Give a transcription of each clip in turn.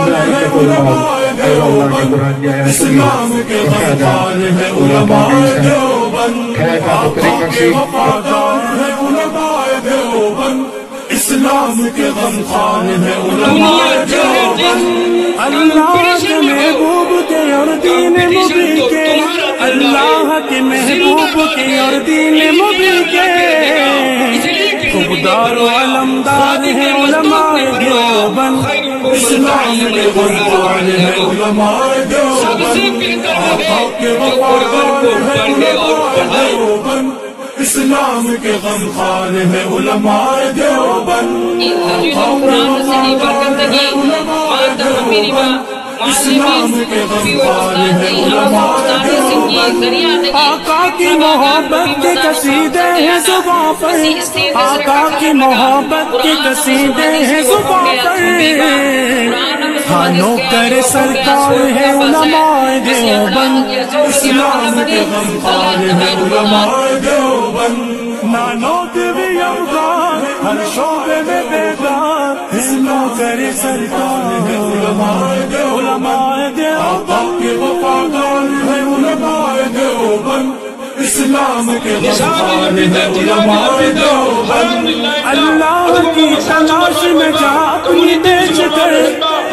ہے علماء دیوبند، اسلام کے غمخوار ہے علماء دیوبند، آقا کے وفادار ہے علماء دیوبند، اسلام کے غمخوار ہے علماء دیوبند۔ اللہ کے محبوب کے اور دین مبین کے، اللہ کے محبوب کے اور دین مبین کے خوددار و علمدار ہے علماء دیوبند، اسلام کے غمخوار ہے علماء دیوبند، آقا کے وفادار ہے علماء دیوبند، اسلام کے غمخوار ہے علماء دیوبند، اسلام کے غمخوار ہے علماء دیوبند۔ آقا کی محبت کے قصیدے ہیں زباں پر، آقا کی محبت کے قصیدے ہیں زباں پر، خانوں کر سرکار ہے علماء دیوبند، اسلام کے غمخوار ہے علماء دیوبند، نانوت بھی اوغار ہر شعبے میں بیدار، خانوں کر سرکار ہے علماء دیوبند، آقا کے وفادار ہے علماء دیوبند، اسلام کے غمخوار ہے علماء دیوبند۔ اللہ کی تلاش میں جا اپنی بیچ کر،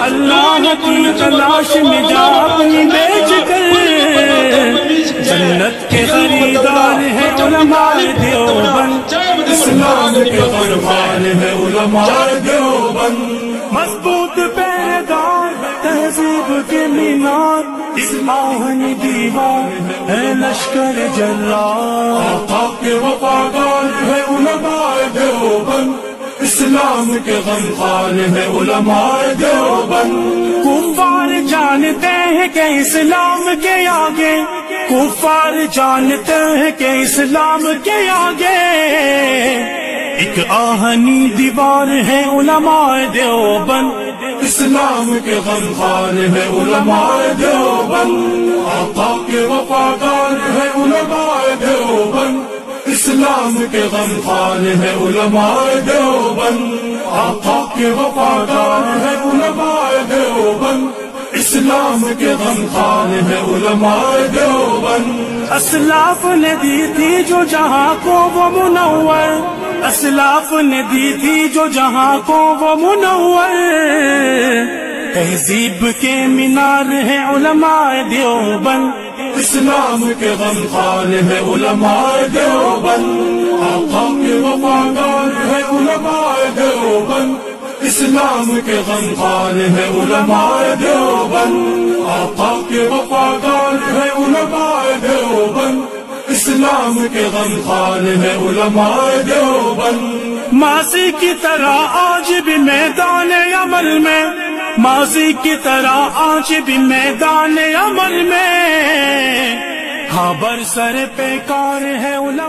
اللہ کی تلاش میں جا اپنی بیچ کر، جنت کے خریدار ہے علماء دیوبند، اسلام کے غمخوار ہے علماء دیوبند، مضبوط پیدار تہذیب کے مینار، آہنی دیوار ہے لشکر جرار، آقا کے وفادار ہے علماء دیوبند، اسلام کے غمخوار ہے علماء دیوبند۔ کفار جانتے ہیں کہ اسلام کے آگے، کفار جانتے ہیں کہ اسلام کے آگے ایک آہنی دیوار ہے علماء دیوبند، اسلام کے غمخوار ہے علماء دیوبند، آقا کے وفادار ہے علماء دیوبند، اسلام کے غمخوار ہے علماء دیوبند، آقا کے وفادار ہے علماء دیوبند، اسلام کے غمخوار ہے علماء دیوبند۔ اسلاف نے دی تھی جو جہاں کو وہ منور، اسلاف نے دی تھی جو جہاں کو وہ منور، تہذیب کے مینار ہے علماء دیوبند، اسلام کے غمخوار ہے علماء دیوبند، آقا کے وفادار ہے علماء دیوبند، اسلام کے غمخوار ہے علماء دیوبند، آقا کے وفادار ہے علماء دیوبند، اسلام کے غمخوار ہے علماء دیوبند۔ ماضی کی طرح آج بھی میدان عمل میں، ماضی کی طرح آج بھی میدان عمل میں، ہاں برسر پیکار ہے علماء